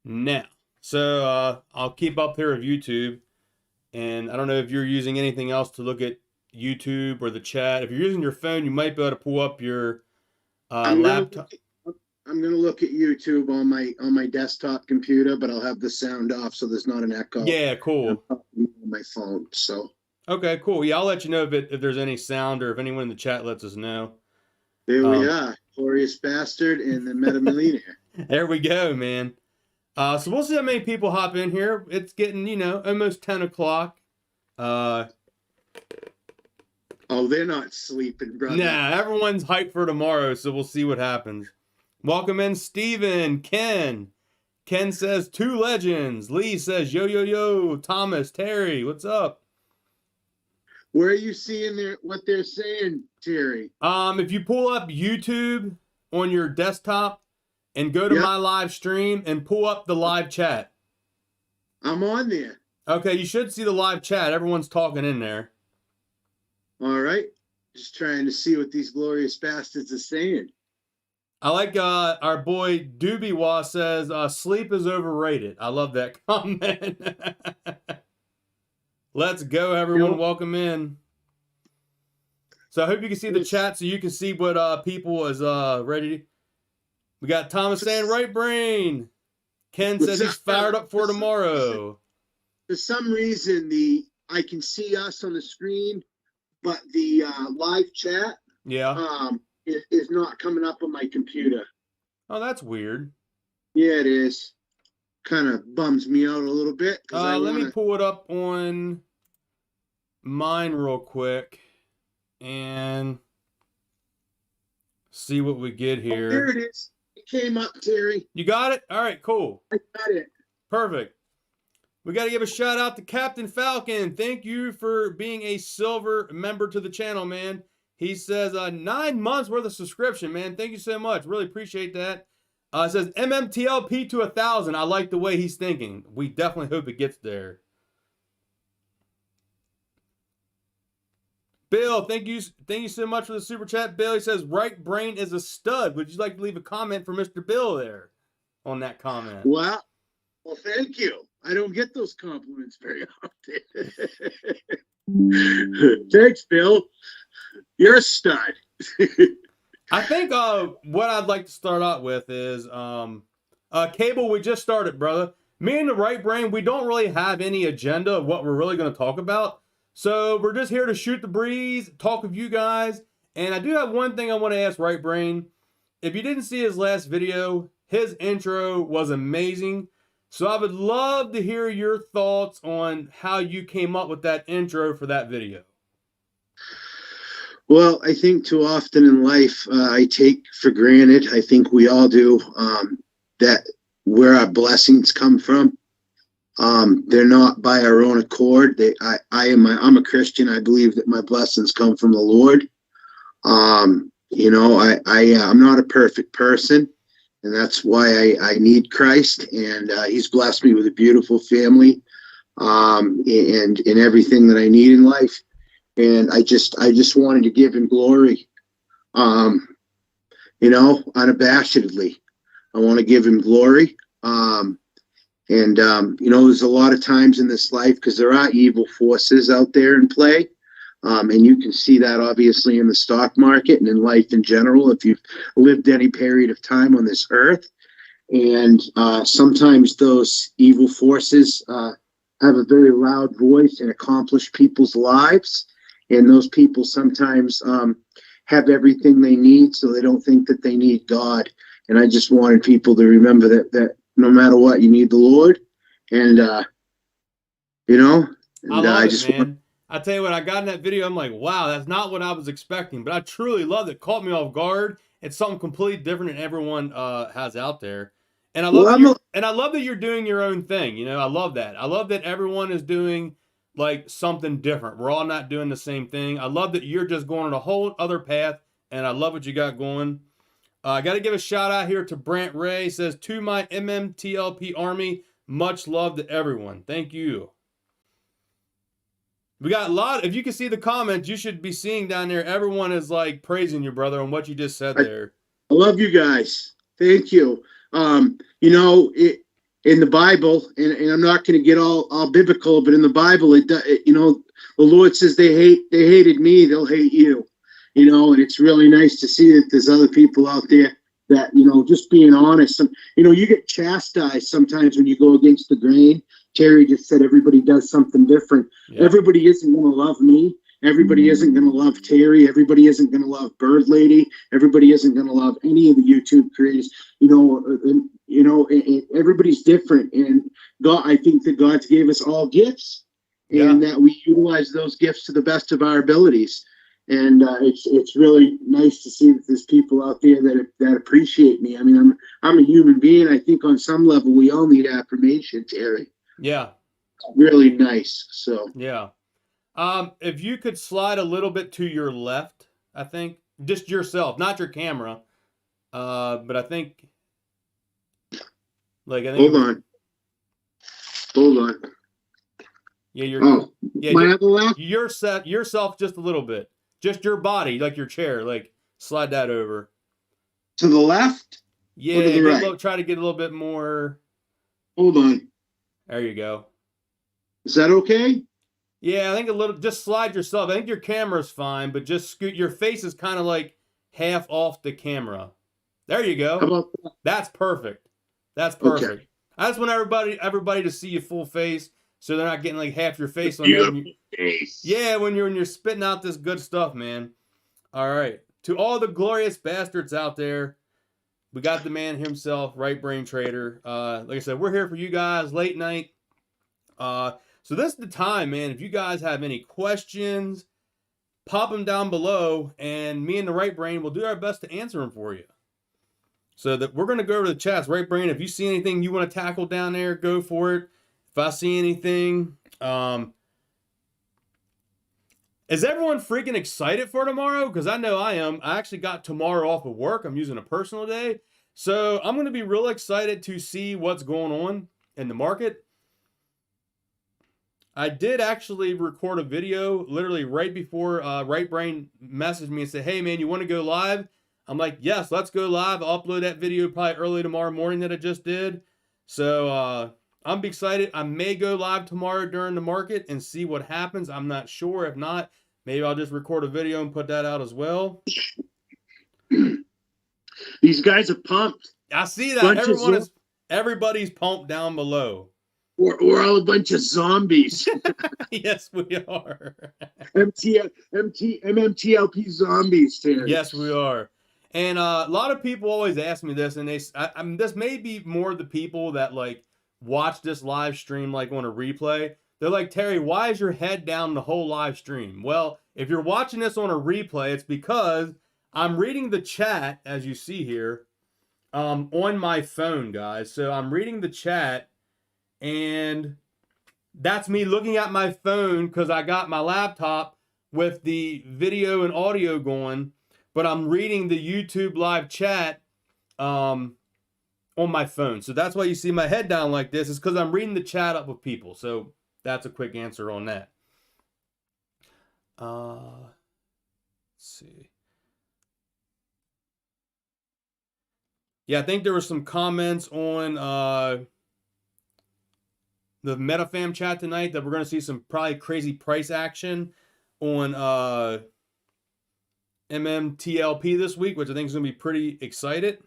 now. So I'll keep up here of YouTube. And I don't know if you're using anything else to look at YouTube or the chat. If you're using your phone, you might be able to pull up your I'm gonna laptop. I'm gonna look at YouTube on my desktop computer, but I'll have the sound off so there's not an echo. Yeah, cool. On my phone. So Okay, cool. Yeah, I'll let you know if there's any sound or if anyone in the chat lets us know. there we are, Glorious Bastard and the Meta Millionaire. There we go, man. So we'll see how many people hop in here. It's getting, almost 10 o'clock. Oh, they're not sleeping, brother. Nah, everyone's hyped for tomorrow, so we'll see what happens. Welcome in, Steven, Ken. Ken says, 2 legends. Lee says, yo, yo, yo. Thomas, Terry, what's up? Where are you seeing what they're saying, Terry? If you pull up YouTube on your desktop and go to my live stream and pull up the live chat. I'm on there. Okay, you should see the live chat. Everyone's talking in there. All right. Just trying to see what these glorious bastards are saying. I like our boy Doobie says, sleep is overrated. I love that comment. Let's go, everyone. Welcome in. So I hope you can see the chat so you can see what people is ready. We got Thomas saying right brain. Ken says he's fired up for tomorrow. For some reason, I can see us on the screen, but the live chat is not coming up on my computer. Oh, that's weird. Yeah, it is. Kind of bums me out a little bit. Let me pull it up on mine real quick and see what we get here. Oh, there it is. It came up, Terry. You got it? All right, cool. I got it. Perfect. We got to give a shout out to Captain Falcon. Thank you for being a silver member to the channel, man. He says 9 months worth of subscription, man. Thank you so much. Really appreciate that. It says MMTLP to 1,000. I like the way he's thinking. We definitely hope it gets there. Bill, thank you so much for the super chat. Bill, he says right brain is a stud. Would you like to leave a comment for Mr. Bill there on that comment? Well, thank you. I don't get those compliments very often. Thanks, Bill. You're a stud. I think what I'd like to start out with is Cable, we just started, brother. Me and the right brain, we don't really have any agenda of what we're really going to talk about. So we're just here to shoot the breeze, talk with you guys. And I do have one thing I want to ask right brain. If you didn't see his last video, his intro was amazing. So I would love to hear your thoughts on how you came up with that intro for that video. Well, I think too often in life, I take for granted, I think we all do, that where our blessings come from. They're not by our own accord. I'm a Christian. I believe that my blessings come from the Lord. I'm not a perfect person, and that's why I need Christ. And He's blessed me with a beautiful family, and everything that I need in life. And I just wanted to give Him glory, unabashedly. I want to give Him glory. There's a lot of times in this life, because there are evil forces out there in play. And you can see that obviously in the stock market and in life in general, if you've lived any period of time on this earth. And sometimes those evil forces have a very loud voice and accomplish people's lives. And those people sometimes have everything they need, so they don't think that they need God. And I just wanted people to remember that no matter what, you need the Lord. And, I tell you what, I got in that video, I'm like, wow, that's not what I was expecting. But I truly loved it. Caught me off guard. It's something completely different than everyone has out there. And I love I love that you're doing your own thing. I love that. I love that everyone is doing like something different. We're all not doing the same thing. I love that you're just going on a whole other path. And I love what you got going. I got to give a shout out here to Brant Ray. He says, to my MMTLP army, much love to everyone. Thank you. We got a lot. If you can see the comments, you should be seeing down there. Everyone is like praising you, brother, on what you just said there. I love you guys. Thank you. in the Bible, and I'm not going to get all biblical, but in the Bible, the Lord says they hated me, they'll hate you, and it's really nice to see that there's other people out there that, just being honest. You get chastised sometimes when you go against the grain. Terry just said everybody does something different. Yeah. Everybody isn't going to love me. Everybody isn't going to love Terry. Everybody isn't going to love Bird Lady. Everybody isn't going to love any of the YouTube creators. Everybody's different. And God, I think that God's gave us all gifts, and that we utilize those gifts to the best of our abilities. And it's really nice to see that there's people out there that appreciate me. I mean, I'm a human being. I think on some level we all need affirmation, Terry. Yeah. Really nice. So yeah. If you could slide a little bit to your left, I think, just yourself, not your camera. But I think, hold on. Yeah, my other left? Yourself just a little bit. Just your body, like your chair, slide that over. To the left? Yeah, to the right? Try to get a little bit more. Hold on. There you go. Is that okay? Yeah, I think just slide yourself. I think your camera's fine, but just scoot. Your face is kind of half off the camera. There you go. How about that? That's perfect. That's perfect. Okay. I just want everybody to see your full face, so they're not getting half your face on there. Yeah, when you're spitting out this good stuff, man. All right. To all the glorious bastards out there, we got the man himself, Right Brain Trader. Like I said, we're here for you guys late night. So this is the time, man. If you guys have any questions, pop them down below, and me and the Right Brain will do our best to answer them for you. So that we're going to go over to the chats. Right Brain, if you see anything you want to tackle down there, go for it. If I see anything, is everyone freaking excited for tomorrow? Because I know I am. I actually got tomorrow off of work. I'm using a personal day. So I'm going to be real excited to see what's going on in the market. I did actually record a video literally right before Right Brain messaged me and said, hey, man, you want to go live? I'm like, yes, let's go live. I'll upload that video probably early tomorrow morning that I just did. So I'm excited. I may go live tomorrow during the market and see what happens. I'm not sure. If not, maybe I'll just record a video and put that out as well. These guys are pumped. I see that. Everybody's pumped down below. We're all a bunch of zombies. Yes, we are. MMTLP zombies, Terry. Yes, we are. And a lot of people always ask me this, and this may be more the people that watch this live stream on a replay. They're like, Terry, why is your head down the whole live stream? Well, if you're watching this on a replay, it's because I'm reading the chat, as you see here, on my phone, guys. So I'm reading the chat, and that's me looking at my phone because I got my laptop with the video and audio going, but I'm reading the YouTube live chat on my phone. So that's why you see my head down like this, is because I'm reading the chat up with people. So that's a quick answer on that. Let's see. Yeah, I think there were some comments on the MetaFam chat tonight that we're going to see some probably crazy price action on MMTLP this week, which I think is going to be pretty excited.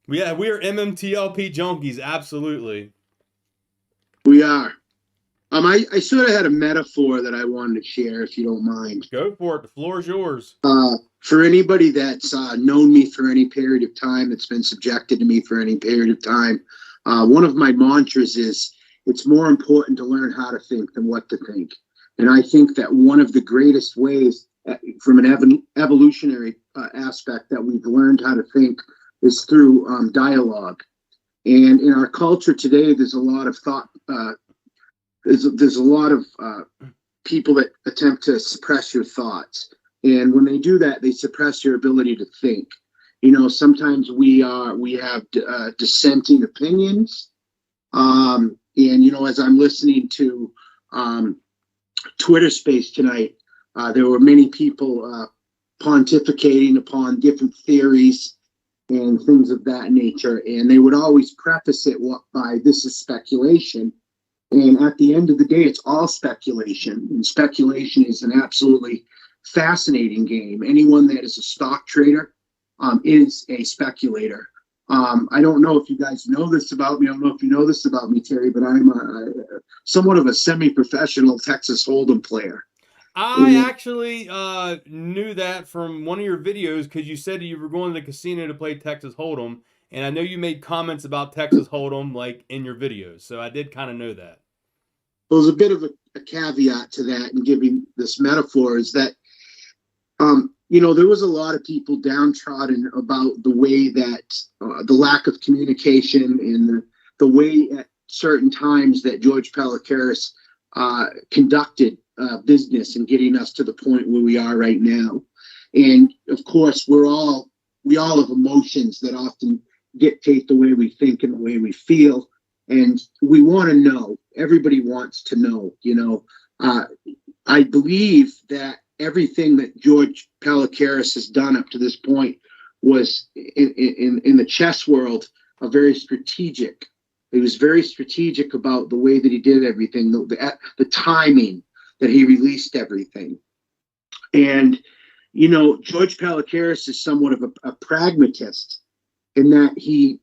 Yeah, we are MMTLP junkies, absolutely. We are. I sort of had a metaphor that I wanted to share, if you don't mind. Go for it. The floor is yours. For anybody that's known me for any period of time, that's been subjected to me for any period of time, one of my mantras is, it's more important to learn how to think than what to think. And I think that one of the greatest ways, from an evolutionary aspect, that we've learned how to think is through dialogue. And in our culture today, there's a lot of thought. There's a lot of people that attempt to suppress your thoughts, and when they do that, they suppress your ability to think. Sometimes we have dissenting opinions, and as I'm listening to Twitter Space tonight, there were many people pontificating upon different theories, and things of that nature. And they would always preface it by, this is speculation. And at the end of the day, it's all speculation. And speculation is an absolutely fascinating game. Anyone that is a stock trader is a speculator. I don't know if you guys know this about me. I don't know if you know this about me, Terry, but I'm somewhat of a semi-professional Texas Hold'em player. I actually knew that from one of your videos, because you said you were going to the casino to play Texas Hold'em, and I know you made comments about Texas Hold'em like in your videos, so I did kind of know that. Well, there's a bit of a caveat to that, and giving this metaphor is that there was a lot of people downtrodden about the way that the lack of communication and the way at certain times that George Pelecaris conducted business and getting us to the point where we are right now. And of course, we all have emotions that often dictate the way we think and the way we feel. And we want to know. Everybody wants to know. I believe that everything that George Pelecaris has done up to this point was in the chess world very strategic. He was very strategic about the way that he did everything, the timing that he released everything. And, George Pelecaris is somewhat of a pragmatist in that he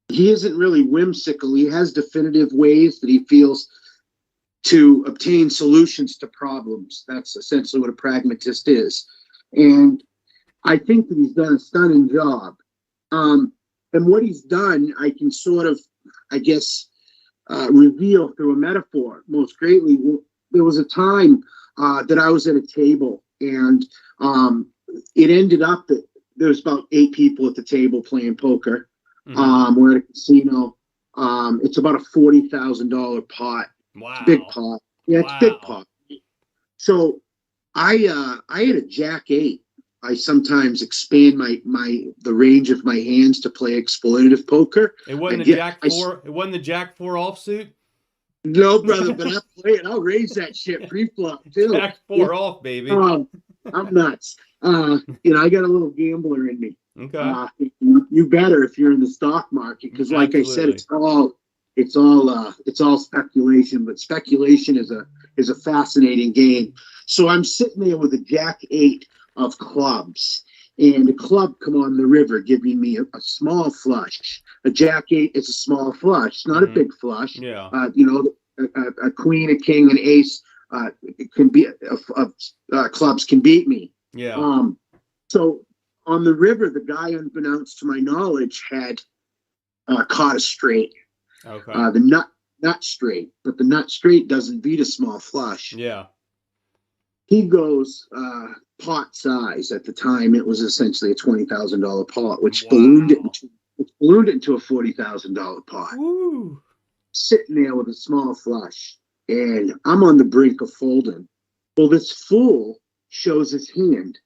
isn't really whimsical. He has definitive ways that he feels to obtain solutions to problems. That's essentially what a pragmatist is. And I think that he's done a stunning job. And what he's done, I can sort of, reveal through a metaphor most greatly. There was a time that I was at a table, and it ended up that there was about 8 people at the table playing poker. Mm-hmm. We're at a casino. It's about a $40,000 pot. Wow. It's a big pot. Yeah, it's a big pot. So I had a Jack 8. I sometimes expand the range of my hands to play exploitative poker. It wasn't the Jack 4. It wasn't the Jack 4 offsuit. No, brother, but I play it. I'll raise that shit pre-flop too. Jack 4 off, baby. I'm nuts. I got a little gambler in me. Okay. You better if you're in the stock market, because like Absolutely. I said, it's all speculation, but speculation is a fascinating game. So I'm sitting there with a Jack 8 of clubs, and a club come on the river giving me a small flush. A Jack 8 is a small flush, not a big flush. Yeah. A queen, a king, an ace can be clubs can beat me. Yeah. So on the river, the guy, unbeknownst to my knowledge, had caught a straight. Okay. The nut straight, but the nut straight doesn't beat a small flush. Yeah. He goes pot size. At the time, it was essentially a $20,000 pot, which ballooned it into a $40,000 pot. Woo. Sitting there with a small flush, and I'm on the brink of folding. Well, this fool shows his hand.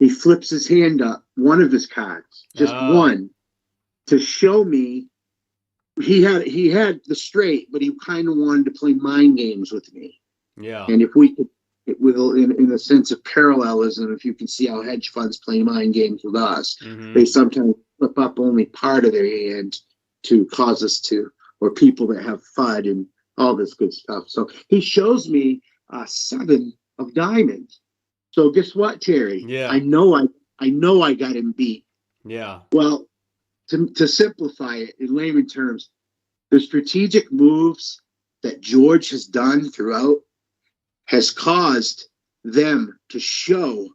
He flips his hand up, one of his cards, just one, to show me he had the straight, but he kind of wanted to play mind games with me. Yeah. And if we could, in a sense of parallelism, if you can see how hedge funds play mind games with us, they sometimes flip up only part of their hand to cause us to, or people that have FUD and all this good stuff. So he shows me 7 of diamonds. So guess what, Terry? Yeah. I know I got him beat. Yeah. Well, to simplify it in layman terms, the strategic moves that George has done throughout has caused them to show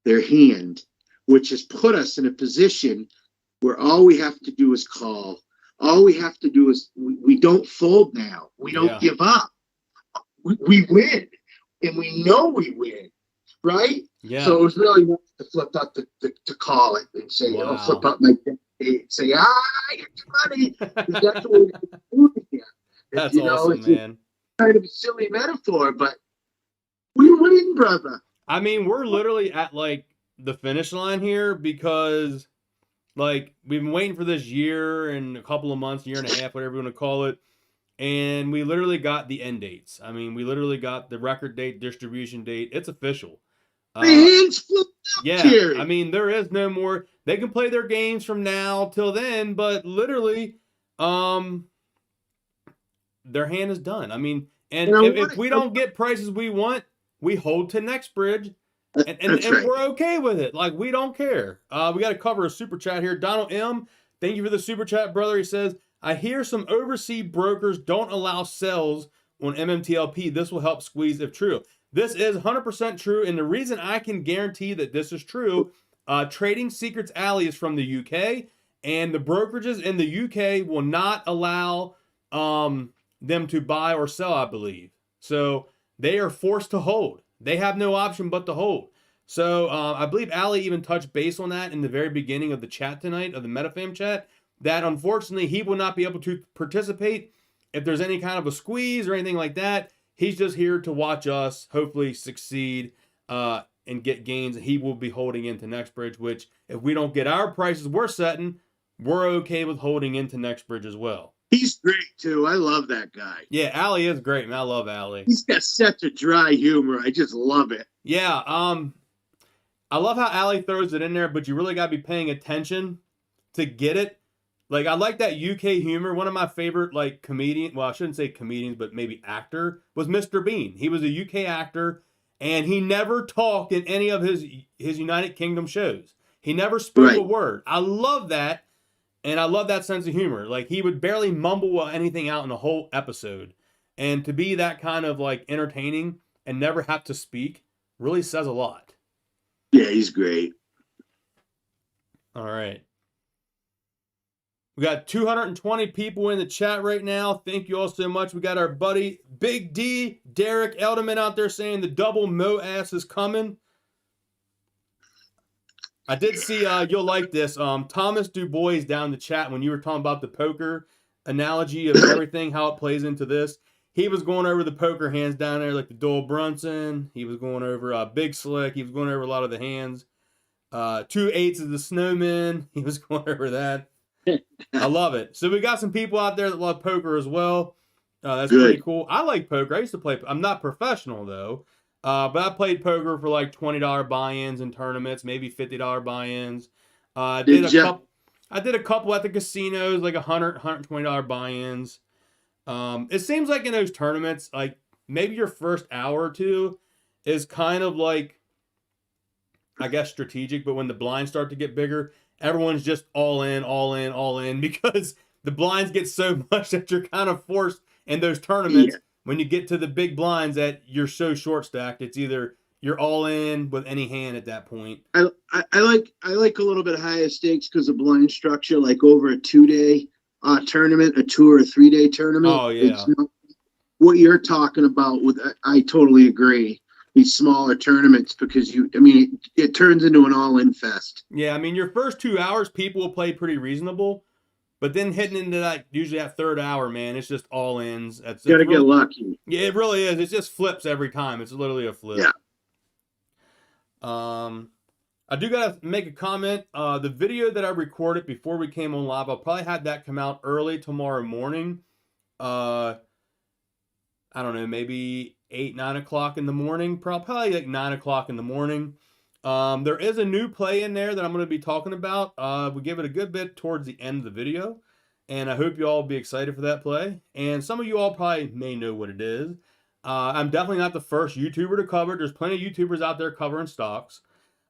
their hand, which has put us in a position where all we have to do is call. All we have to do is we don't fold now. We don't give up. We win, and we know we win, right? Yeah. So it was really nice to flip up to call it and say, flip up my say, I get your money. That's what we're doing here. That's awesome, man. Kind of a silly metaphor, but we win, brother. I mean, we're literally at like the finish line here, because like we've been waiting for this year and a couple of months, year and a half, whatever you want to call it. And we literally got the end dates. I mean, we literally got the record date, distribution date. It's official. My hands flipped Yeah, I mean, there is no more. They can play their games from now till then, but literally, their hand is done. I mean, and if we don't get prices we want, we hold to Nextbridge, and we're okay with it. Like, we don't care. We got to cover a super chat here. Donald M, thank you for the super chat, brother. He says, I hear some overseas brokers don't allow sells on MMTLP. This will help squeeze if true. This is 100% true, and the reason I can guarantee that this is true, Trading Secrets Alley is from the UK, and the brokerages in the UK will not allow them to buy or sell, I believe. So they are forced to hold. They have no option but to hold. So I believe Ali even touched base on that in the very beginning of the chat tonight, of the MetaFam chat, that unfortunately he will not be able to participate if there's any kind of a squeeze or anything like that. He's just here to watch us hopefully succeed and get gains. He will be holding into Nextbridge, which if we don't get our prices we're setting, we're okay with holding into Nextbridge as well. He's great too. I love that guy. Yeah, Ali is great, man. I love Ali. He's got such a dry humor. I just love it. Yeah, I love how Ali throws it in there, but you really got to be paying attention to get it. Like, I like that UK humor. One of my favorite, like, comedian, well, I shouldn't say comedians, but maybe actor, was Mr. Bean. He was a UK actor, and he never talked in any of his United Kingdom shows. He never spoke a word. I love that, and I love that sense of humor. Like, he would barely mumble anything out in the whole episode. And to be that kind of, like, entertaining and never have to speak really says a lot. Yeah, he's great. All right. We got 220 people in the chat right now. Thank you all so much. We got our buddy Big D, Derek Elderman out there saying the double Mo ass is coming. I did see, you'll like this. Thomas DuBois down in the chat when you were talking about the poker analogy of everything, how it plays into this. He was going over the poker hands down there, like the Doyle Brunson. He was going over Big Slick. He was going over a lot of the hands. 2 8s of the Snowman. He was going over that. I love it. So we got some people out there that love poker as well. That's pretty cool. I like poker. I used to play. I'm not professional though, but I played poker for like $20 buy-ins in tournaments, maybe $50 buy-ins. I did a couple at the casinos, like $100, $120 buy-ins. It seems like in those tournaments, like maybe your first hour or two is kind of like, I guess, strategic, but when the blinds start to get bigger, everyone's just all in, all in, all in, because the blinds get so much that you're kind of forced in those tournaments when you get to the big blinds that you're so short stacked. It's either you're all in with any hand at that point. I like a little bit higher stakes because of blind structure, like over a 2-day tournament, a 2 or 3 day tournament. Oh yeah. What you're talking about with, I totally agree. These smaller tournaments, because it turns into an all-in fest. Yeah, I mean, your first 2 hours, people will play pretty reasonable, but then hitting into that, usually that third hour, man, it's just all-ins. You gotta get lucky. Yeah, it really is. It just flips every time. It's literally a flip. Yeah. I do gotta make a comment. The video that I recorded before we came on live, I'll probably have that come out early tomorrow morning. I don't know, maybe 8, 9 o'clock in the morning, probably like 9 o'clock in the morning. There is a new play in there that I'm going to be talking about. We give it a good bit towards the end of the video, and I hope you all will be excited for that play. And some of you all probably may know what it is. I'm definitely not the first YouTuber to cover it. There's plenty of YouTubers out there covering stocks.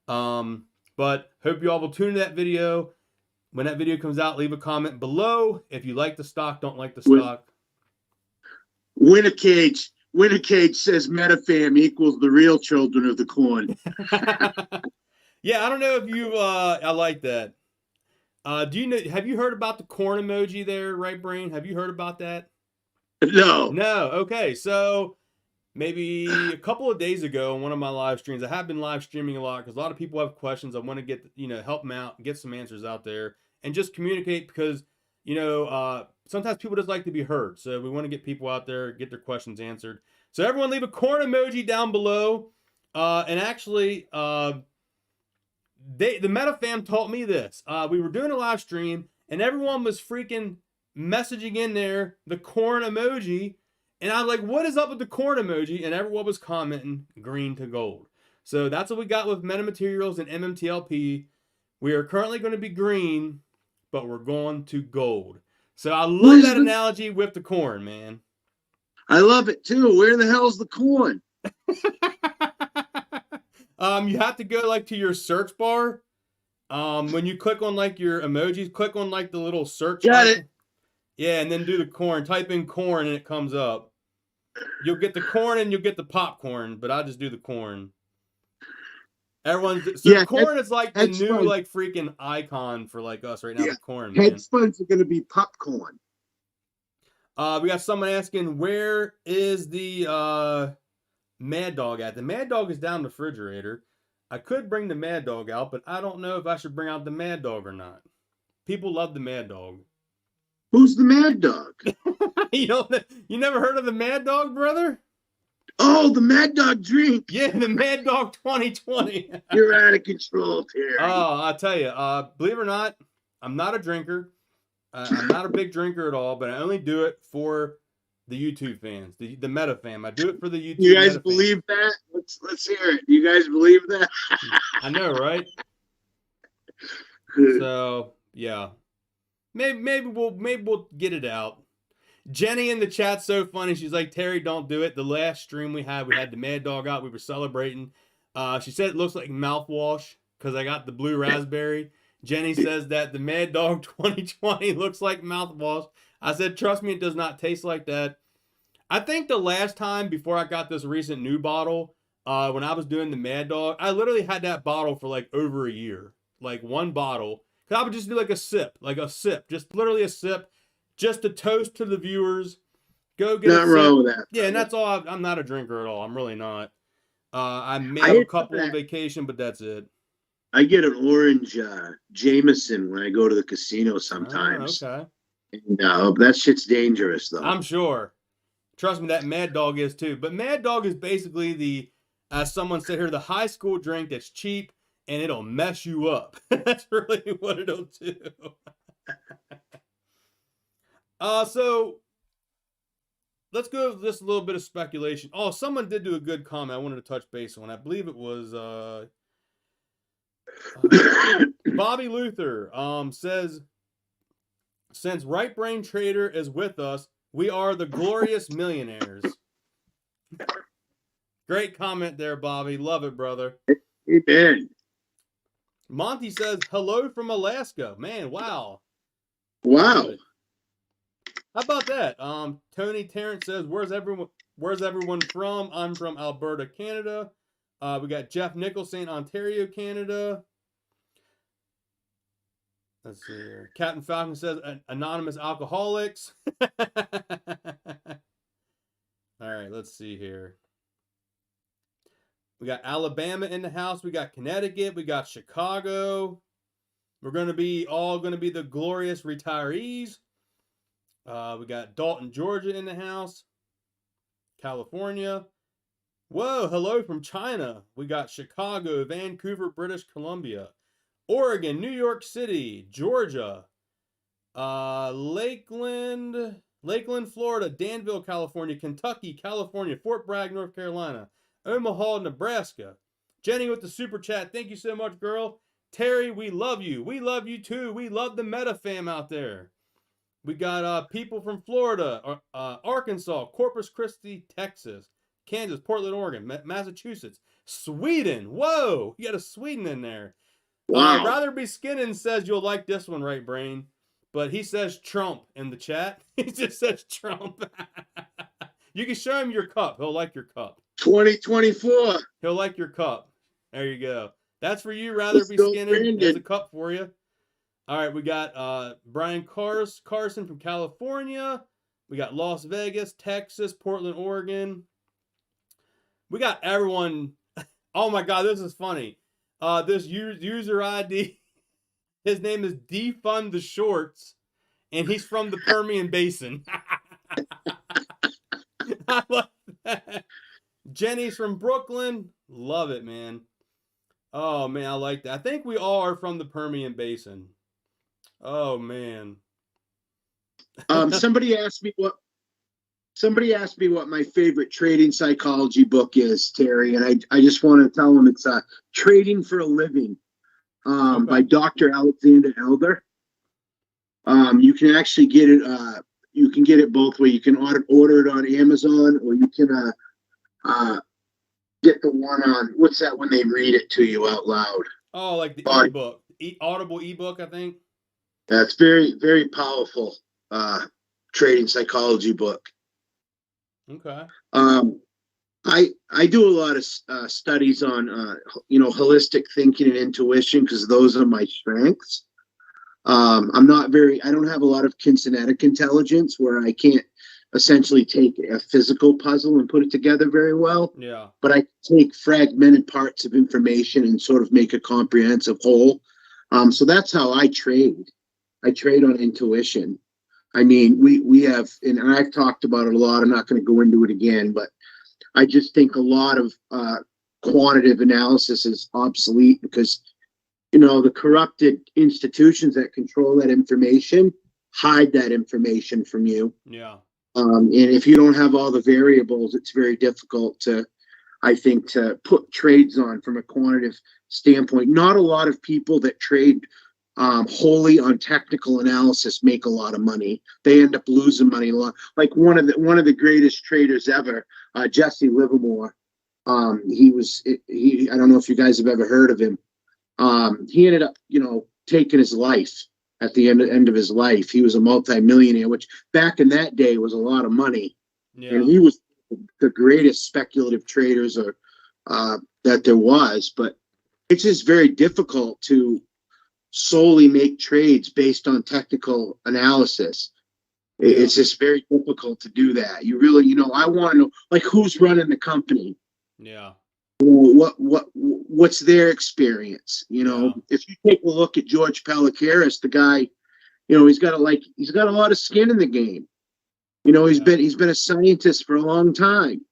But hope you all will tune to that video. When that video comes out, leave a comment below if you like the stock, don't like the stock. Winnicage says MetaFam equals the real children of the corn. Yeah, I don't know if you I like that. Have you heard about the corn emoji there, Right Brain? Have you heard about that? No. Okay, so maybe a couple of days ago on one of my live streams, I have been live streaming a lot because a lot of people have questions. I want to get, help them out, get some answers out there, and just communicate because, sometimes people just like to be heard. So we want to get people out there, get their questions answered. So everyone leave a corn emoji down below. And actually, the MetaFam taught me this. We were doing a live stream and everyone was freaking messaging in there the corn emoji. And I was like, what is up with the corn emoji? And everyone was commenting green to gold. So that's what we got with metamaterials and MMTLP. We are currently going to be green, but we're going to gold. So I love that analogy with the corn, man. I love it too. Where the hell's the corn? You have to go like to your search bar. When you click on like your emojis, click on like the little search icon. It. Yeah, and then do the corn. Type in corn and it comes up. You'll get the corn and you'll get the popcorn, but I just do the corn. Everyone's corn is like the new like freaking icon for like us right now. The corn, man. Hedge funds are gonna be popcorn. We got someone asking, where is the Mad Dog at? The Mad Dog is down the refrigerator. I could bring the Mad Dog out, but I don't know if I should bring out the Mad Dog or not. People love the Mad Dog. Who's the Mad Dog? You never heard of the Mad Dog, brother? Oh, the Mad Dog drink. Yeah, the Mad Dog 2020. You're out of control, Terry. Oh, I'll tell you. Believe it or not, I'm not a drinker. I'm not a big drinker at all, but I only do it for the YouTube fans, the Meta fam. I do it for the YouTube. You guys believe that? Let's hear it. You guys believe that? I know, right? So yeah, maybe we'll get it out. Jenny in the chat's so funny. She's like, Terry, don't do it. The last stream we had the Mad Dog out. We were celebrating. She said it looks like mouthwash because I got the blue raspberry. Jenny says that the Mad Dog 2020 looks like mouthwash. I said, trust me, it does not taste like that. I think the last time before I got this recent new bottle, when I was doing the Mad Dog, I literally had that bottle for like over a year. Like one bottle. Because I would just do like a sip. Just literally a sip. Just a toast to the viewers. Go get not wrong with that. Yeah, and that's all. I'm not a drinker at all. I'm really not. I may have a couple on vacation, but that's it. I get an orange Jameson when I go to the casino sometimes. Okay. No, that shit's dangerous, though. I'm sure. Trust me, that Mad Dog is too. But Mad Dog is basically the, as someone said here, the high school drink that's cheap and it'll mess you up. That's really what it'll do. So let's go with just a little bit of speculation. Oh, someone did do a good comment I wanted to touch base on. I believe it was Bobby Luther says, since Right Brain Trader is with us, we are the glorious millionaires. Great comment there, Bobby. Love it, brother. Amen. Monty says, hello from Alaska. Man, wow. Wow. How about that? Tony Terrence says, where's everyone from? I'm from Alberta, Canada. We got Jeff Nicholson, Ontario, Canada. Let's see here. Captain Falcon says, anonymous alcoholics. All right, let's see here. We got Alabama in the house. We got Connecticut. We got Chicago. We're all going to be the glorious retirees. We got Dalton, Georgia in the house. California. Whoa, hello from China. We got Chicago, Vancouver, British Columbia. Oregon, New York City, Georgia, Lakeland, Florida, Danville, California, Kentucky, California, Fort Bragg, North Carolina, Omaha, Nebraska. Jenny with the super chat. Thank you so much, girl. Terry, we love you. We love you too. We love the Meta fam out there. We got people from Florida, Arkansas, Corpus Christi, Texas, Kansas, Portland, Oregon, Massachusetts, Sweden. Whoa, you got a Sweden in there. Wow. Rather Be Skinning says you'll like this one, right, Brain? But he says Trump in the chat. He just says Trump. You can show him your cup. He'll like your cup. 2024. He'll like your cup. There you go. That's for you, Rather Be Skinning. There's a cup for you. All right, we got Brian Carson from California. We got Las Vegas, Texas, Portland, Oregon. We got everyone. Oh, my God, this is funny. This user ID, his name is Defund the Shorts, and he's from the Permian Basin. I love that. Jenny's from Brooklyn. Love it, man. Oh, man, I like that. I think we all are from the Permian Basin. Oh, man. Somebody asked me Somebody asked me what my favorite trading psychology book is, Terry, and I just want to tell them it's Trading for a Living by Dr. Alexander Elder. You can actually get it. You can get it both ways. You can order it on Amazon, or you can get the one on, what's that when they read it to you out loud? Oh, like the ebook, Audible ebook, I think. That's very, very powerful trading psychology book. Okay. I do a lot of studies on holistic thinking and intuition, because those are my strengths. I don't have a lot of kinetic intelligence where I can't essentially take a physical puzzle and put it together very well. Yeah. But I take fragmented parts of information and sort of make a comprehensive whole. So that's how I trade. I trade on intuition. I mean, we have, and I've talked about it a lot. I'm not going to go into it again, but I just think a lot of quantitative analysis is obsolete, because the corrupted institutions that control that information hide that information from you. Yeah. And if you don't have all the variables, it's very difficult to put trades on from a quantitative standpoint. Not a lot of people that trade wholly on technical analysis make a lot of money. They end up losing money a lot. Like one of the greatest traders ever, Jesse Livermore. I don't know if you guys have ever heard of him. He ended up, taking his life at the end of his life. He was a multimillionaire, which back in that day was a lot of money. Yeah. And he was the greatest speculative traders that there was. But it's just very difficult to solely make trades based on technical analysis. Yeah. It's just very difficult to do that. You really, I want to know, like, who's running the company. Yeah. What's their experience? Yeah. If you take a look at George Pelicaris, the guy, he's got a lot of skin in the game. He's been a scientist for a long time.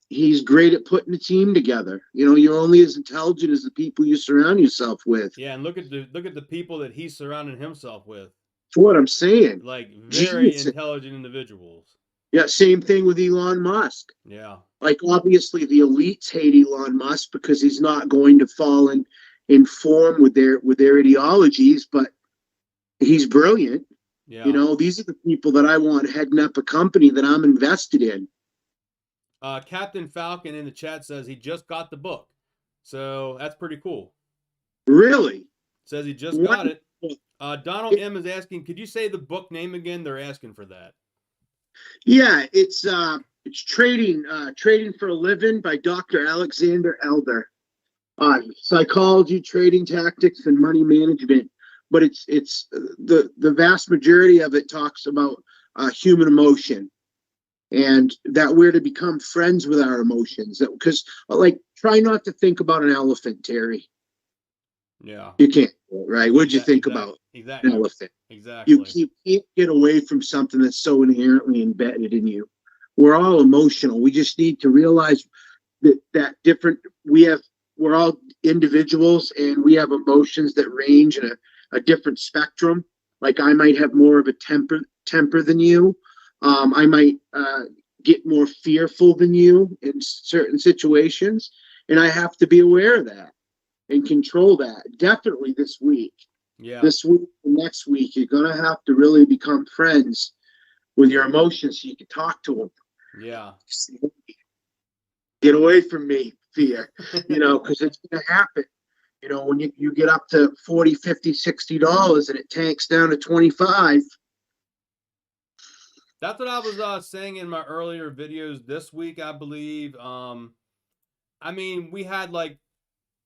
He's great at putting a team together. You're only as intelligent as the people you surround yourself with. Yeah, and look at the people that he's surrounding himself with. That's what I'm saying. Like very intelligent individuals. Yeah, same thing with Elon Musk. Yeah. Like, obviously the elites hate Elon Musk because he's not going to fall in form with their ideologies, but he's brilliant. Yeah. These are the people that I want heading up a company that I'm invested in. Captain Falcon in the chat says he just got the book. So that's pretty cool. Really? Says he just got it. Donald M is asking, could you say the book name again? They're asking for that. Yeah, it's Trading for a Living by Dr. Alexander Elder. Psychology, trading tactics, and money management. But it's the vast majority of it talks about human emotion, and that we're to become friends with our emotions. Because try not to think about an elephant, Terry. Yeah. You can't, right? What'd you think about an elephant? Exactly. You can't get away from something that's so inherently embedded in you. We're all emotional. We just need to realize that we're all individuals, and we have emotions that range in a different spectrum. Like, I might have more of a temper than you. I might get more fearful than you in certain situations, and I have to be aware of that and control that. Definitely this week. Yeah. This week and next week, you're going to have to really become friends with your emotions so you can talk to them. Yeah. Get away from me, fear, because it's going to happen. When you get up to $40, $50, $60 and it tanks down to 25. That's what I was saying in my earlier videos this week, I believe. I mean, we had like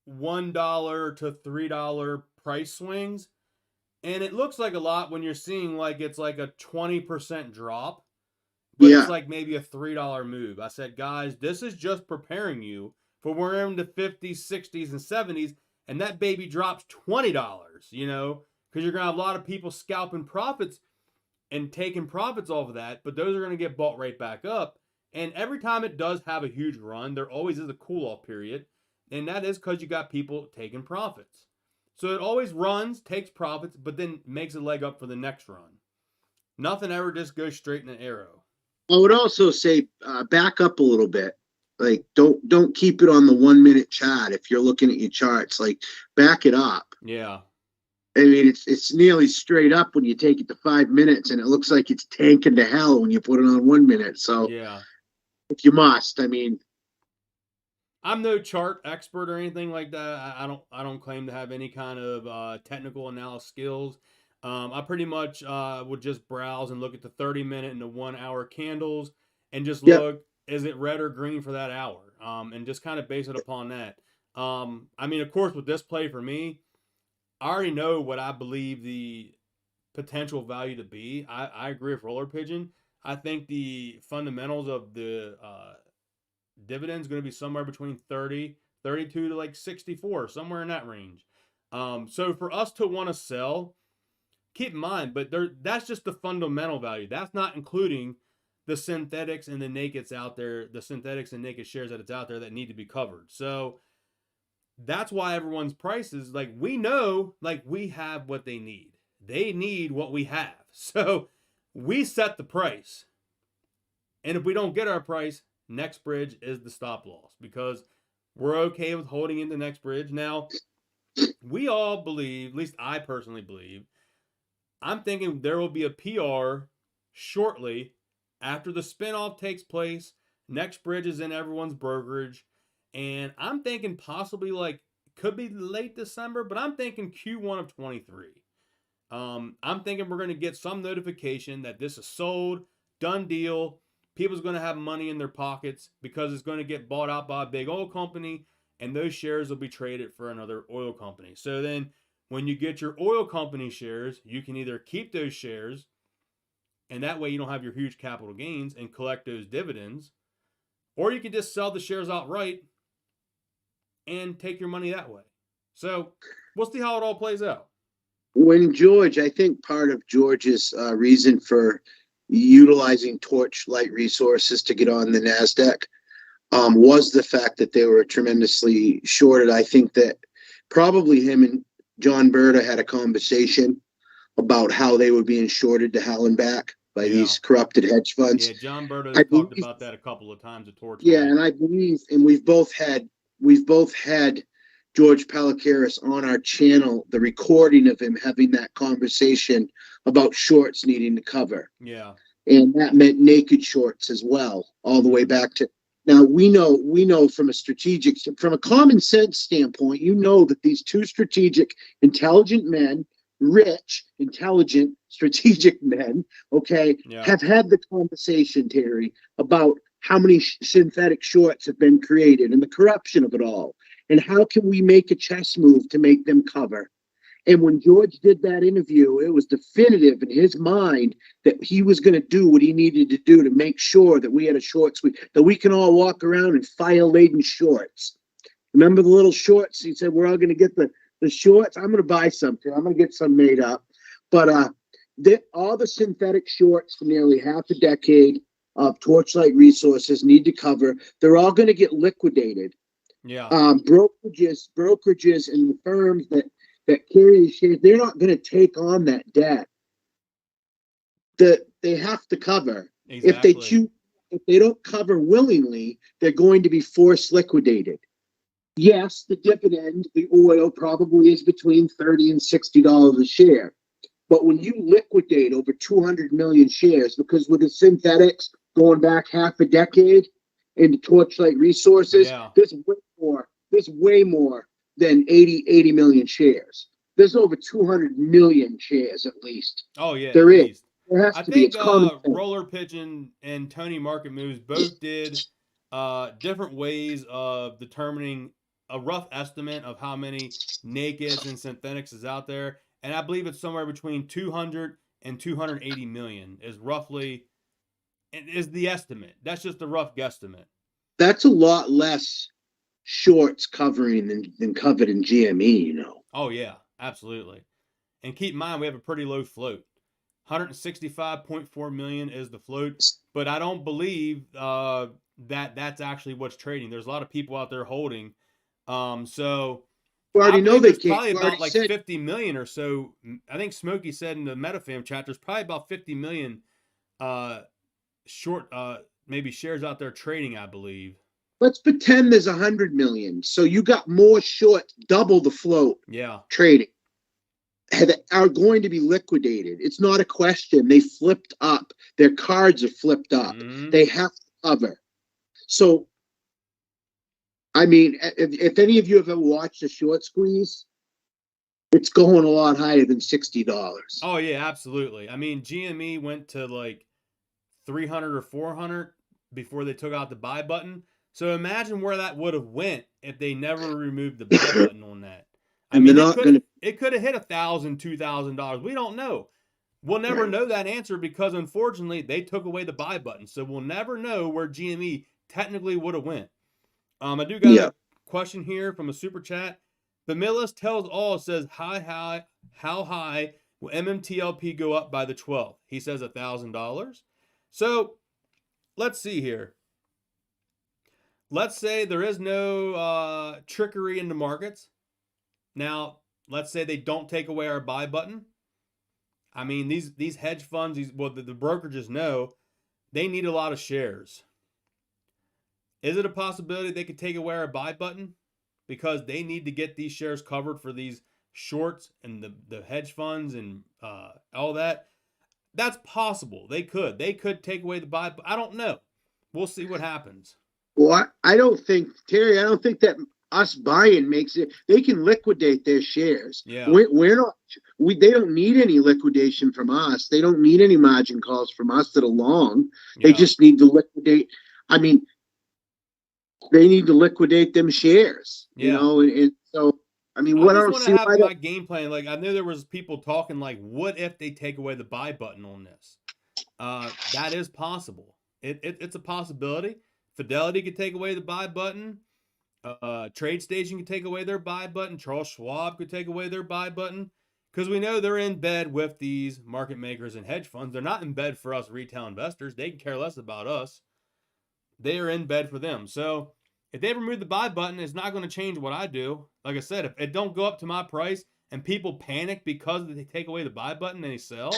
$1 to $3 price swings, and it looks like a lot when you're seeing like it's like a 20% drop, but it's like maybe a $3 move. I said, guys, this is just preparing you for we're in the 50s, 60s, and 70s, and that baby drops $20, because you're gonna have a lot of people scalping profits and taking profits off of that, but those are gonna get bought right back up. And every time it does have a huge run, there always is a cool-off period. And that is because you got people taking profits. So it always runs, takes profits, but then makes a leg up for the next run. Nothing ever just goes straight in an arrow. I would also say back up a little bit. Like don't keep it on the 1 minute chart if you're looking at your charts. Like back it up. Yeah. I mean, it's nearly straight up when you take it to 5 minutes, and it looks like it's tanking to hell when you put it on 1 minute. So Yeah. if you must, I mean, I'm no chart expert or anything like that. I don't claim to have any kind of technical analysis skills. I pretty much would just browse and look at the 30-minute and the 1 hour candles and just yeah, look, is it red or green for that hour? And just kind of base it upon that. I mean, of course, with this play for me, I already know what I believe the potential value to be. I agree with Roller Pigeon. I think the fundamentals of the dividend's going to be somewhere between 30, 32 to like 64, somewhere in that range. So for us to want to sell, keep in mind, but that's just the fundamental value. That's not including the synthetics and the nakeds out there, the synthetics and naked shares that it's out there that need to be covered. So that's why everyone's prices, like we know, like we have what they need. They need what we have. So we set the price. And if we don't get our price, Nextbridge is the stop loss because we're okay with holding into Nextbridge. Now, we all believe, at least I personally believe, I'm thinking there will be a PR shortly after the spinoff takes place. Nextbridge is in everyone's brokerage. And I'm thinking possibly like, could be late December, but I'm thinking Q1 of 23. I'm thinking we're going to get some notification that this is sold, done deal. People's going to have money in their pockets because it's going to get bought out by a big oil company, and those shares will be traded for another oil company. So then when you get your oil company shares, you can either keep those shares, and that way you don't have your huge capital gains and collect those dividends, or you can just sell the shares outright and take your money that way. So we'll see how it all plays out. I think part of George's reason for utilizing Torchlight Resources to get on the NASDAQ was the fact that they were tremendously shorted. I think that probably him and John Berta had a conversation about how they were being shorted to hell and back by these corrupted hedge funds. Yeah, John Berta has talked about that a couple of times at Torchlight. Yeah, and I believe, and we've both had George Palacaris on our channel, the recording of him having that conversation about shorts needing to cover. Yeah. And that meant naked shorts as well, all the way back to now. We know from a common sense standpoint, you know that these two strategic, intelligent men, rich, intelligent, strategic men, okay, have had the conversation, Terry, about how many synthetic shorts have been created and the corruption of it all. And how can we make a chess move to make them cover? And when George did that interview, it was definitive in his mind that he was going to do what he needed to do to make sure that we had a short sweep, that we can all walk around in fire-laden shorts. Remember the little shorts? He said, we're all going to get the shorts. I'm going to buy some too. I'm going to get some made up. But all the synthetic shorts for nearly half a decade of Torchlight Resources need to cover. They're all going to get liquidated. Yeah. Brokerages and the firms that carry the shares, they're not going to take on that debt. They have to cover. Exactly. If they don't cover willingly, they're going to be forced liquidated. Yes, the dividend, the oil probably is between $30 and $60 a share. But when you liquidate over 200 million shares, because with the synthetics going back half a decade into Torchlight Resources, there's way more than 80 million shares. There's over 200 million shares at least. Oh yeah, there is. Least. There has I to be. think Roller Pigeon and Tony Market Moves both did different ways of determining a rough estimate of how many nakeds and synthetics is out there, and I believe it's somewhere between 200 and 280 million is roughly is the estimate. That's just a rough guesstimate. That's a lot less shorts covering than covered in GME, you know. Oh yeah, absolutely. And keep in mind we have a pretty low float. 165.4 million is the float, but I don't believe that's actually what's trading. There's a lot of people out there holding. So we already know there's probably about like 50 million or so. I think Smokey said in the MetaFam chat there's probably about 50 million short, maybe shares out there trading, I believe. Let's pretend there's 100 million. So you got more short, double the float. Yeah. Trading are going to be liquidated. It's not a question. They flipped up. Their cards are flipped up. Mm-hmm. They have to cover. So, I mean, if any of you have ever watched a short squeeze, it's going a lot higher than $60. Oh yeah, absolutely. I mean, GME went to like 300 or 400 before they took out the buy button. So imagine where that would have went if they never removed the buy button on that. I mean, it could have hit $1,000, $2,000. We don't know. We'll never know that answer because unfortunately they took away the buy button. So we'll never know where GME technically would have went. I do got a question here from a super chat. The Millis tells all, says how high will MMTLP go up by the 12th? He says $1,000. So let's see here. Let's say there is no trickery in the markets. Now, let's say they don't take away our buy button. I mean, these hedge funds, the brokerages know they need a lot of shares. Is it a possibility they could take away our buy button? Because they need to get these shares covered for these shorts and the hedge funds and all that. That's possible. They could take away the buy. I don't know. We'll see what happens. Well, I don't think, Terry, I don't think that us buying makes it. They can liquidate their shares. Yeah. We're not. They don't need any liquidation from us. They don't need any margin calls from us that are long. They just need to liquidate. I mean, they need to liquidate them shares. You know, and so I mean, what I don't see why my game plan. Like, I know there was people talking like, what if they take away the buy button on this? That is possible. It's a possibility. Fidelity could take away the buy button. TradeStation could take away their buy button. Charles Schwab could take away their buy button. Because we know they're in bed with these market makers and hedge funds. They're not in bed for us retail investors. They can care less about us. They are in bed for them. So if they remove the buy button, it's not going to change what I do. Like I said, if it don't go up to my price and people panic because they take away the buy button and they sell,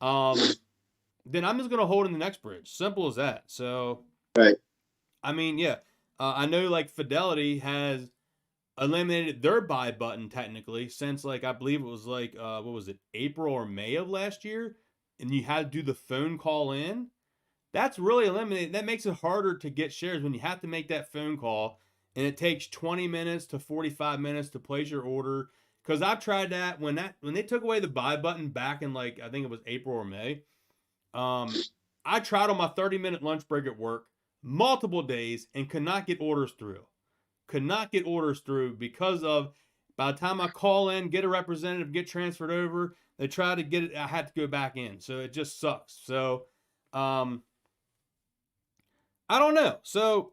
then I'm just going to hold in the Nextbridge. Simple as that. So, right. I mean, yeah. I know like Fidelity has eliminated their buy button technically since like I believe it was like what was it, April or May of last year, and you had to do the phone call in. That's really eliminated. That makes it harder to get shares when you have to make that phone call, and it takes 20 minutes to 45 minutes to place your order. Because I've tried that when they took away the buy button back in like I think it was April or May. I tried on my 30-minute lunch break at work multiple days and could not get orders through. Because of by the time I call in, get a representative, get transferred over, they try to get it. I had to go back in. So it just sucks. So, I don't know. So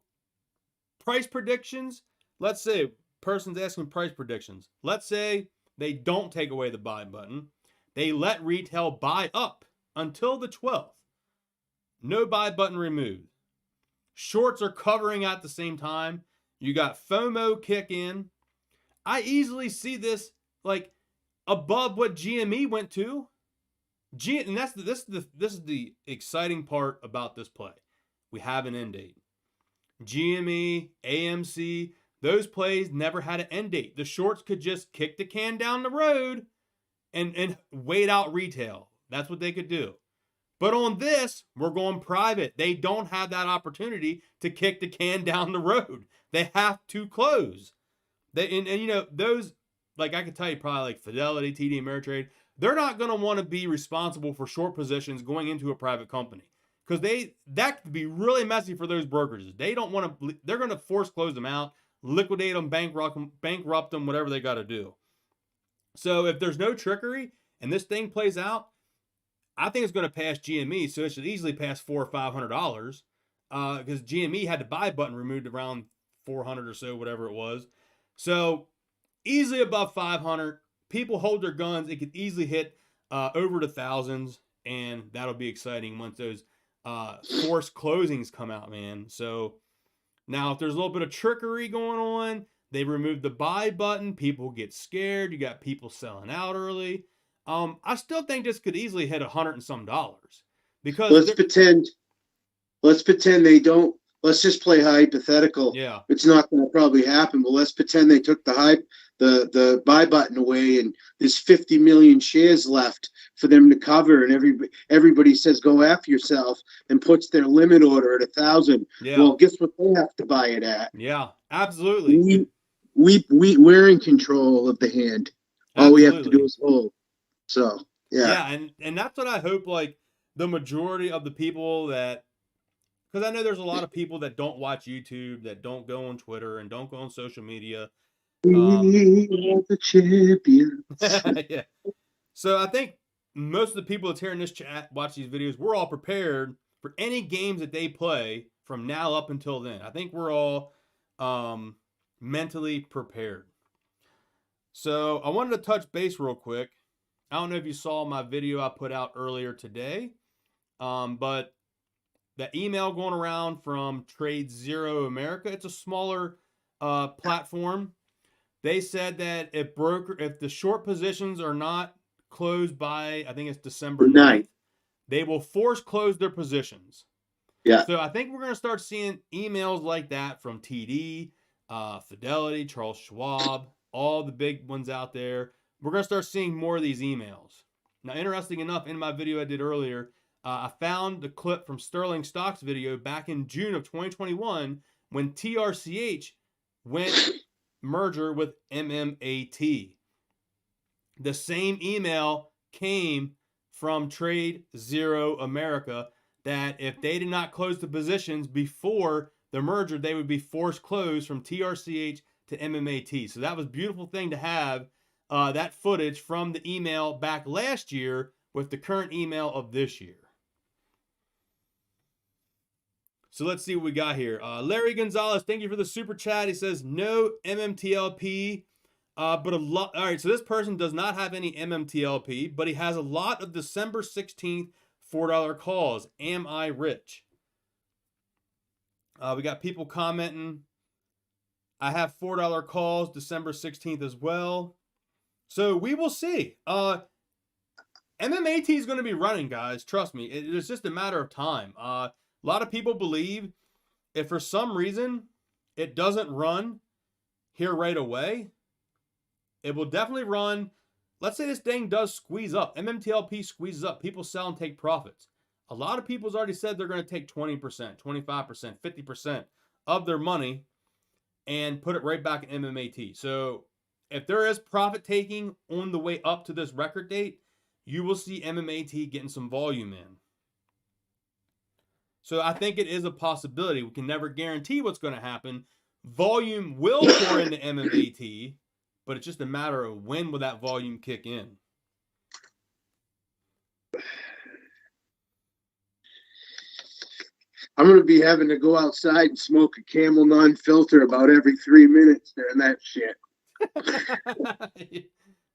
price predictions, let's say person's asking price predictions. Let's say they don't take away the buy button. They let retail buy up until the 12th. No buy button removed. Shorts are covering at the same time. You got FOMO kick in. I easily see this like above what GME went to. And this is the exciting part about this play. We have an end date. GME, AMC, those plays never had an end date. The shorts could just kick the can down the road and wait out retail. That's what they could do. But on this, we're going private. They don't have that opportunity to kick the can down the road. They have to close. And you know, those, like I could tell you probably like Fidelity, TD Ameritrade, they're not going to want to be responsible for short positions going into a private company. Because that could be really messy for those brokerages. They don't want to, they're going to force close them out, liquidate them, bankrupt them, whatever they got to do. So if there's no trickery and this thing plays out, I think it's going to pass GME, so it should easily pass $400 or $500 because GME had the buy button removed around 400 or so, whatever it was. So easily above 500. People hold their guns. It could easily hit over the thousands, and that'll be exciting once those forced closings come out, man. So now if there's a little bit of trickery going on, they remove the buy button. People get scared. You got people selling out early. I still think this could easily hit $100 and some because let's pretend let's pretend they don't. Let's just play hypothetical. Yeah. It's not going to probably happen, but let's pretend they took the buy button away, and there's 50 million shares left for them to cover, and everybody says go F yourself and puts their limit order at 1,000. Yeah. Well, guess what they have to buy it at? Yeah, absolutely. We're in control of the hand. All we have to do is hold. So yeah, and that's what I hope, like, the majority of the people that, because I know there's a lot of people that don't watch YouTube, that don't go on Twitter, and don't go on social media. We are the champions. Yeah. So I think most of the people that's here in this chat, watch these videos, we're all prepared for any games that they play from now up until then. I think we're all mentally prepared. So I wanted to touch base real quick. I don't know if you saw my video I put out earlier today, but the email going around from Trade Zero America, it's a smaller platform. They said that if the short positions are not closed by, I think it's December 9th, they will force close their positions. Yeah. So I think we're going to start seeing emails like that from TD, Fidelity, Charles Schwab, all the big ones out there. We're going to start seeing more of these emails. Now, interesting enough, in my video I did earlier, I found the clip from Sterling Stock's video back in June of 2021 when TRCH went merger with MMAT. The same email came from Trade Zero America that if they did not close the positions before the merger, they would be forced closed from TRCH to MMAT. So that was a beautiful thing to have that footage from the email back last year with the current email of this year. So let's see what we got here. Larry Gonzalez, thank you for the super chat. He says, no MMTLP, but a lot. All right, so this person does not have any MMTLP, but he has a lot of December 16th $4 calls. Am I rich? We got people commenting. I have $4 calls December 16th as well. So we will see. MMAT is going to be running, guys. Trust me. It's just a matter of time. A lot of people believe if for some reason it doesn't run here right away, it will definitely run. Let's say this thing does squeeze up. MMTLP squeezes up. People sell and take profits. A lot of people's already said they're going to take 20%, 25%, 50% of their money and put it right back in MMAT. So if there is profit taking on the way up to this record date, you will see MMAT getting some volume in. So I think it is a possibility. We can never guarantee what's going to happen. Volume will pour into MMAT, but it's just a matter of when will that volume kick in. I'm going to be having to go outside and smoke a Camel non-filter about every 3 minutes during that shit.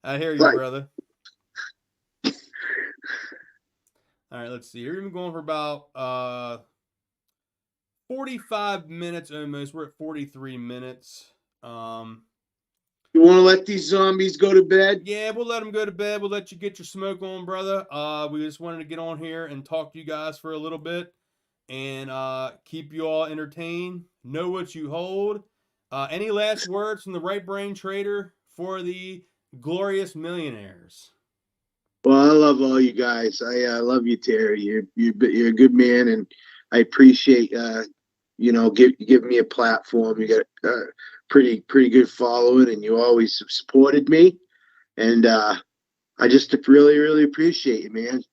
I hear you, brother. All right, let's see. We're even going for about 45 minutes almost. We're at 43 minutes. You want to let these zombies go to bed? Yeah, we'll let them go to bed. We'll let you get your smoke on, brother. We just wanted to get on here and talk to you guys for a little bit and keep you all entertained. Know what you hold. Any last words from the Right Brain Trader for the glorious millionaires? Well, I love all you guys. I love you, Terry. You're a good man, and I appreciate giving me a platform. You got a pretty good following, and you always supported me, and I just really appreciate you, man.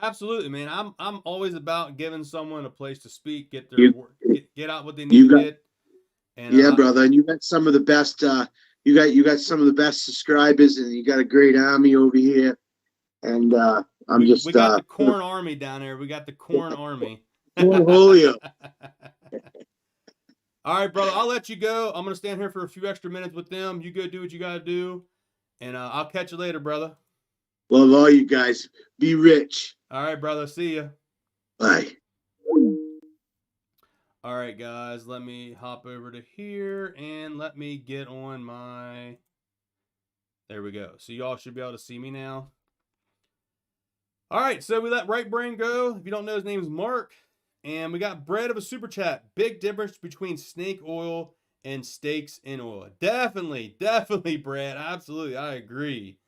Absolutely, man. I'm always about giving someone a place to speak, get their get out what they need to get. And, yeah, brother, and you got some of the best. You got some of the best subscribers, and you got a great army over here. And we got the corn army down there. We got the corn army. Julio. All right, brother. I'll let you go. I'm gonna stand here for a few extra minutes with them. You go do what you gotta do, and I'll catch you later, brother. Love all you guys. Be rich. All right, brother. See ya. Bye. All right, guys. Let me hop over to here and let me get on my. There we go. So y'all should be able to see me now. All right, so we let Right Brain go. If you don't know, his name is Mark, And we got Bread of a super chat. Big difference between snake oil and steaks in oil. Definitely, Brad. Absolutely, I agree.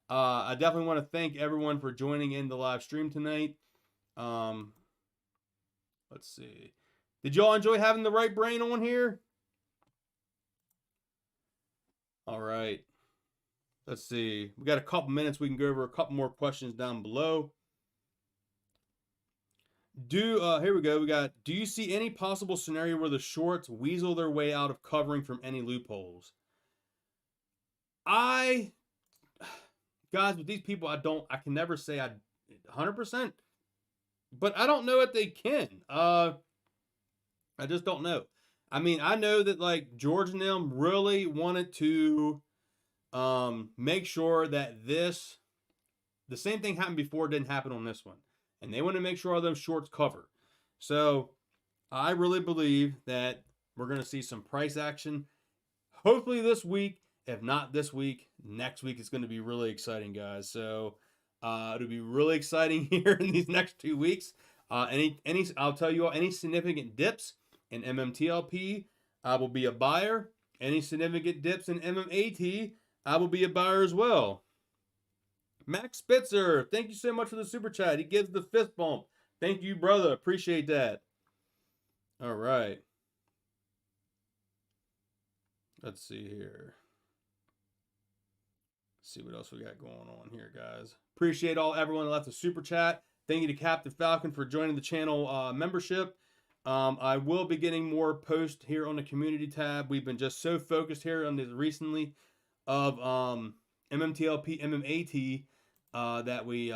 I definitely want to thank everyone for joining in the live stream tonight. Let's see. Did y'all enjoy having the right brain on here? All right. Let's see. We got a couple minutes. We can go over a couple more questions down below. Here we go. We got, do you see any possible scenario where the shorts weasel their way out of covering from any loopholes? Guys, with these people, I can never say 100%, but I don't know if they can. I just don't know. I mean, I know that like George and them really wanted to make sure that the same thing happened before didn't happen on this one. And they want to make sure all those shorts cover. So I really believe that we're going to see some price action. Hopefully this week. If not this week, next week is going to be really exciting, guys. So it'll be really exciting here in these next 2 weeks. I'll tell you all, any significant dips in MMTLP, I will be a buyer. Any significant dips in MMAT, I will be a buyer as well. Max Spitzer, thank you so much for the super chat. He gives the fist bump. Thank you, brother. Appreciate that. All right. Let's see here. Let's see what else we got going on here, guys. Appreciate everyone that left a super chat. Thank you to Captain Falcon for joining the channel membership. I will be getting more posts here on the community tab. We've been just so focused here on this recently of MMTLP, MMAT, that we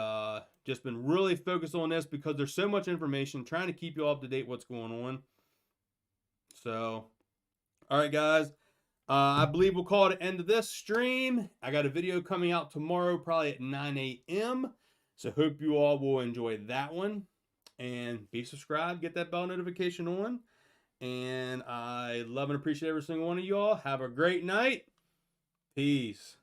just been really focused on this because there's so much information, trying to keep you all up to date what's going on. So, all right, guys. I believe we'll call it the end of this stream. I got a video coming out tomorrow, probably at 9 a.m. So hope you all will enjoy that one. And be subscribed, get that bell notification on. And I love and appreciate every single one of y'all. Have a great night. Peace.